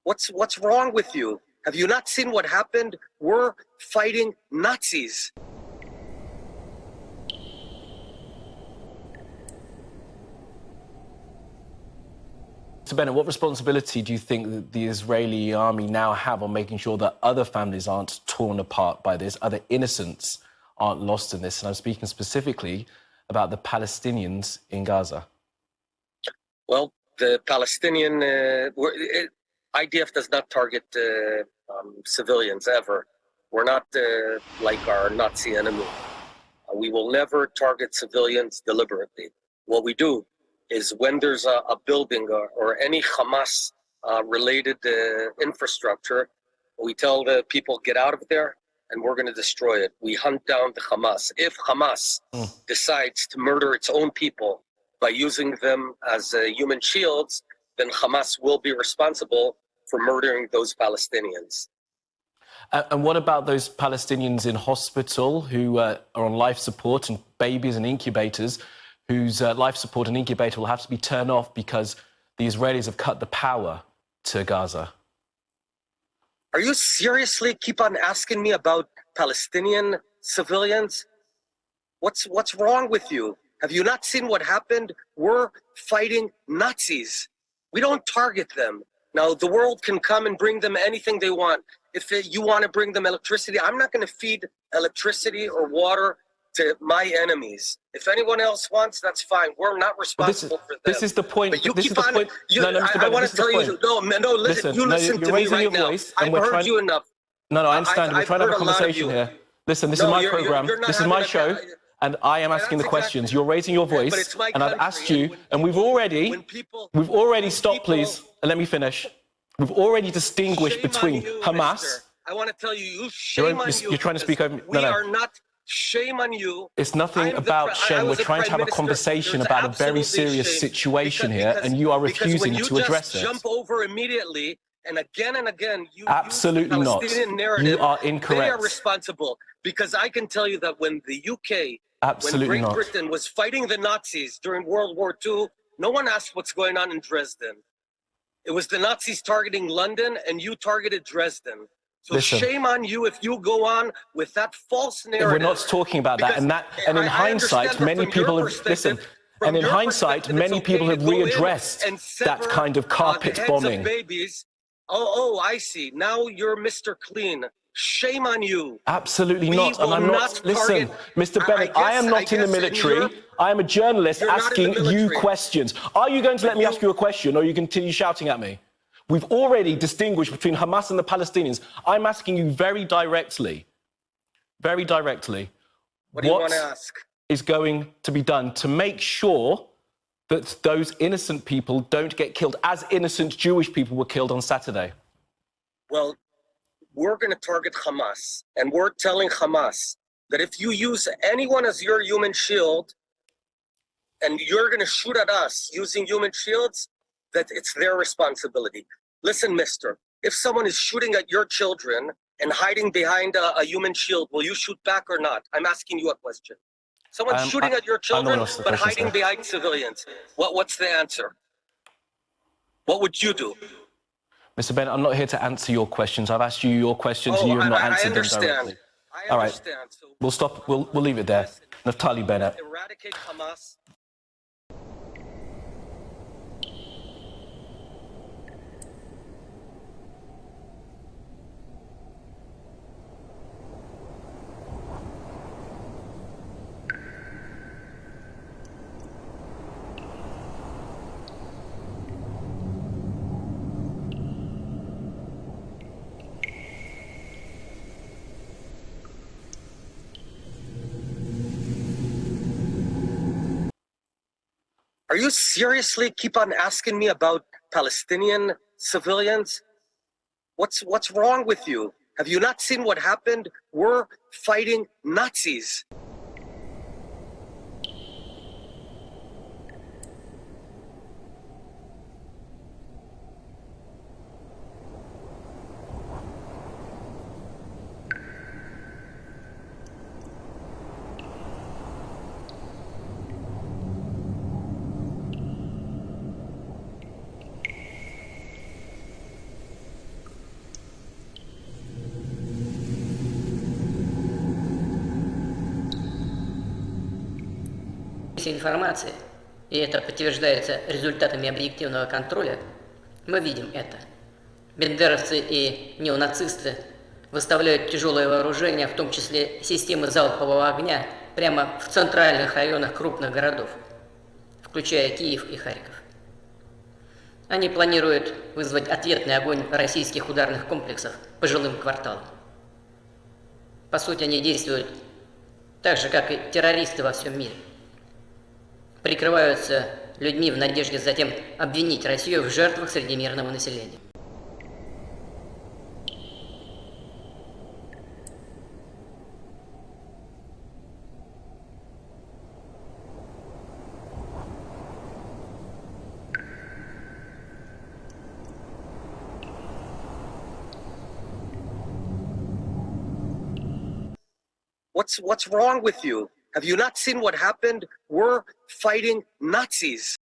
What's wrong with you? Have you not seen what happened? We're fighting Nazis. So Bennett, what responsibility do you think that the Israeli army now have on making sure that other families aren't torn apart by this, other innocents aren't lost in this? And I'm speaking specifically about the Palestinians in Gaza. Well, the Palestinian, IDF does not target civilians ever. We're not like our Nazi enemy. We will never target civilians deliberately. What we do is when there's a building or any Hamas related infrastructure, we tell the people, get out of there and we're going to destroy it. We hunt down the Hamas. If Hamas decides to murder its own people by using them as human shields, then Hamas will be responsible for murdering those Palestinians. And what about those Palestinians in hospital who are on life support, and babies and incubators whose life support and incubator will have to be turned off because the Israelis have cut the power to Gaza? Are you seriously keep on asking me about Palestinian civilians? What's wrong with you? Have you not seen what happened? We're fighting Nazis. We don't target them. Now, the world can come and bring them anything they want. If you want to bring them electricity, I'm not going to feed electricity or water to my enemies. If anyone else wants, that's fine. We're not responsible for them. This is the point. But you this keep is the on. point. I want to tell you. No, listen. You listen to me right now. I've heard you enough. No, I understand. We're trying to have a conversation here. Listen, this is my program. This is my show. And I am asking the questions. You're raising your voice, and I've asked you, and we've already stopped, please, and let me finish. We've already distinguished between Hamas. I want to tell you, shame on you. You're trying to speak over me. We are not. Shame on you. It's nothing about shame. We're trying to have a conversation about a very serious situation here, and you are refusing to address it. Jump over immediately, and again, you absolutely use the not. Palestinian narrative. You are incorrect. They are responsible, because I can tell you that when the UK, absolutely when Great not. Britain was fighting the Nazis during World War II, no one asked what's going on in Dresden. It was the Nazis targeting London, and you targeted Dresden. So listen, shame on you if you go on with that false narrative. We're not talking about that, and in hindsight, many people have listened. And in hindsight, many people have readdressed that kind of carpet bombing. Babies. Oh, I see. Now you're Mr. Clean. Shame on you. Absolutely not. And I'm not. Listen, Mr. Bennett, I am not in the military. I am a journalist asking you questions. Are you going to let me ask you a question, or you continue shouting at me? We've already distinguished between Hamas and the Palestinians. I'm asking you very directly, what do you want to ask? Is going to be done to make sure that those innocent people don't get killed, as innocent Jewish people were killed on Saturday? Well, we're going to target Hamas, and we're telling Hamas that if you use anyone as your human shield, and you're going to shoot at us using human shields, that it's their responsibility. Listen, mister, if someone is shooting at your children and hiding behind a human shield, will you shoot back or not? I'm asking you a question. Someone's shooting at your children, but hiding behind civilians. What's the answer? What would you do? Mr. Bennett, I'm not here to answer your questions. I've asked you your questions, and you have not answered them directly. I understand. All right, we'll stop. We'll leave it there. Naftali Bennett. Eradicate Hamas. Are you seriously keep on asking me about Palestinian civilians? What's wrong with you? Have you not seen what happened? We're fighting Nazis. информации, и это подтверждается результатами объективного контроля, мы видим это. Бендеровцы и неонацисты выставляют тяжелое вооружение, в том числе системы залпового огня, прямо в центральных районах крупных городов, включая Киев и Харьков. Они планируют вызвать ответный огонь российских ударных комплексов по жилым кварталам. По сути, они действуют так же, как и террористы во всем мире. Прикрываются людьми в надежде затем обвинить Россию в жертвах среди мирного населения. What's wrong with you? Have you not seen what happened? We're fighting Nazis.